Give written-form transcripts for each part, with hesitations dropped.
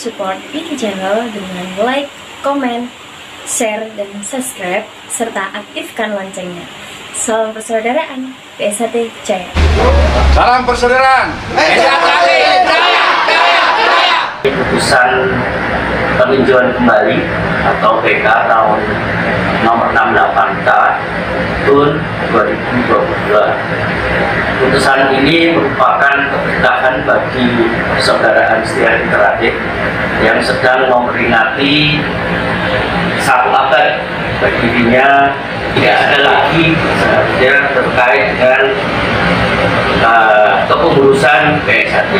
support ini channel dengan like, komen, share, dan subscribe, serta aktifkan loncengnya. Salam persaudaraan, PSHT Jaya. Salam persaudaraan, PSHT Jaya. Keputusan peninjauan kembali atau PK tahun nomor 68 tahun 2022. Putusan ini merupakan keberkahan bagi persaudaraan setia interadik yang sedang memperingati 1 abad berdirinya. Tidak ada lagi seharusnya terkait dengan kepengurusan PSHT.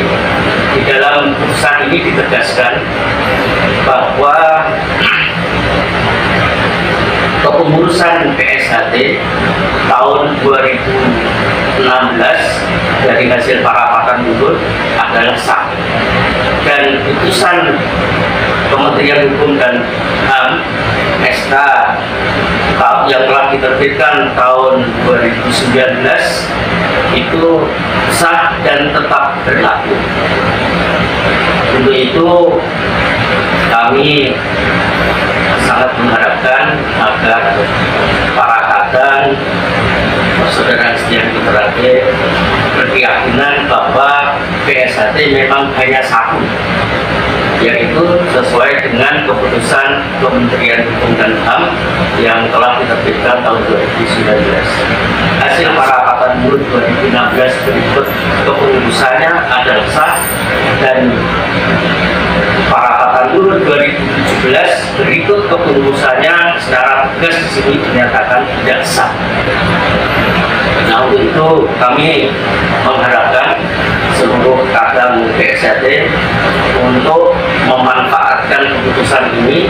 Di dalam putusan ini ditegaskan bahwa kepengurusan PSHT tahun 2016 dari hasil parapatan mundur adalah sah, dan putusan Kementerian Hukum dan HAM SK yang telah diterbitkan tahun 2019 itu sah dan tetap berlaku. Untuk itu kami sangat mengharapkan agar para kadang persaudaraan setia interadik berkeyakinan bahwa PSHT memang hanya satu, yaitu sesuai dengan keputusan Kementerian Hukum dan HAM yang telah diterbitkan tahun 2019. Hasil parapatan mundur 2016 berikut kepengurusannya adalah sah, dan parapatan mundur 2017 berikut kepengurusannya secara tegas di sini dinyatakan tidak sah. Nah, untuk itu kami mengharapkan seluruh kadang PSHT untuk memanfaatkan keputusan ini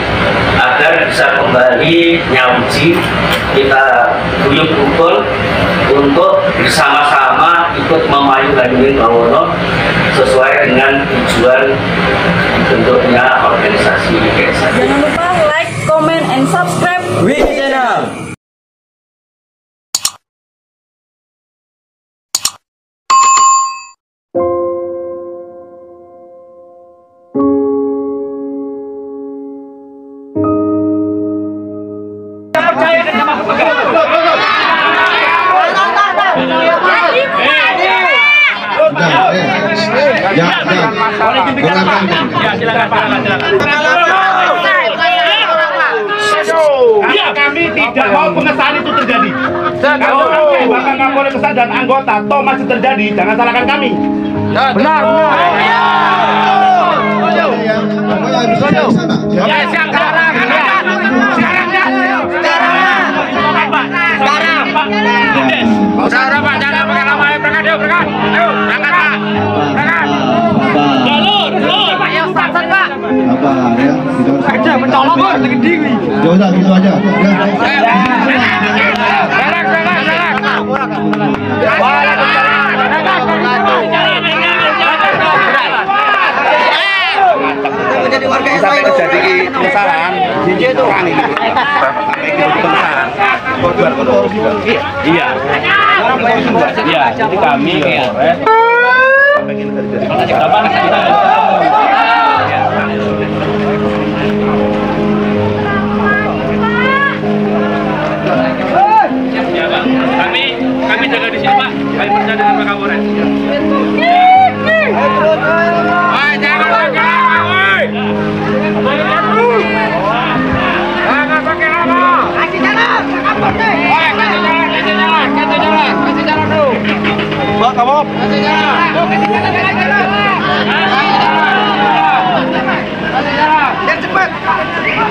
agar bisa kembali nyauji, kita guyub rukun untuk bersama-sama ikut memayu-mayuin Bawono sesuai dengan tujuan bentuknya organisasi PSHT. Jangan lupa like, comment, and subscribe Widi Channel. Kami tidak mau pengesahan itu terjadi. Kalau sampai bahkan Kapolres Kesal dan anggota toh masih terjadi, jangan salahkan kami. Benar. Saudara Pak, jangan pakai lama, berangkat yuk, berangkat. Ayo, berangkat Pak. Berangkat. Jalur, Pak, ya Ustaz Pak. Apa ya? Aja mencolok kok segede kuwi. Ya udah gitu aja. Sampai terjadi pengesahan, jinjit itu kan ini. Sampai pengesahan. Iya. Iya, jadi kami Polres kami jaga di sini Pak. Kami percaya dengan Pak Kapolres. Jangan pakai lama. Kasih jalan, kasih jalan dulu. Pak, kamu? Kasih jalan. Kasih jalan. Biar cepat.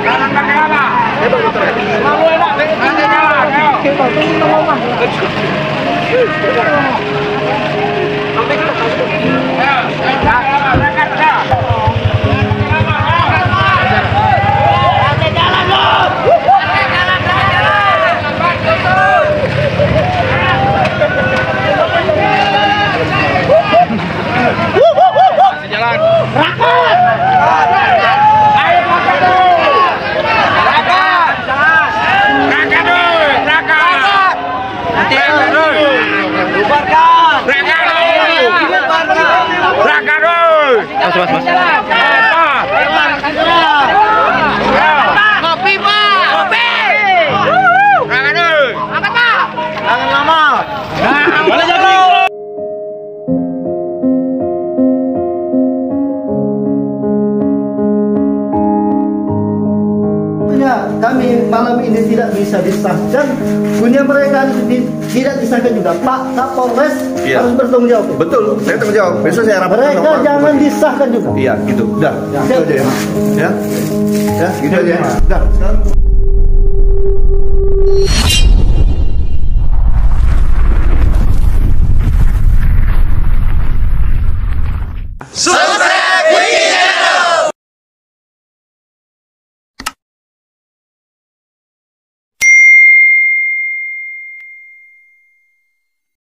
Jangan pakai lama. Lalu enak. Kasih jalan. Mas. Kopi, Pak. Kopi. Angkat, Pak. Jangan lama. Boleh jadi. Kami malam ini tidak bisa disahkan, punya mereka tidak disahkan juga. Pak Kapolres harus bertanggung jawab. Betul, saya tanggung jawab. Besok saya rapat. Mereka jangan disahkan juga. Iya, gitu. Udah, gitu aja ya. Ya, gitu aja. Udah.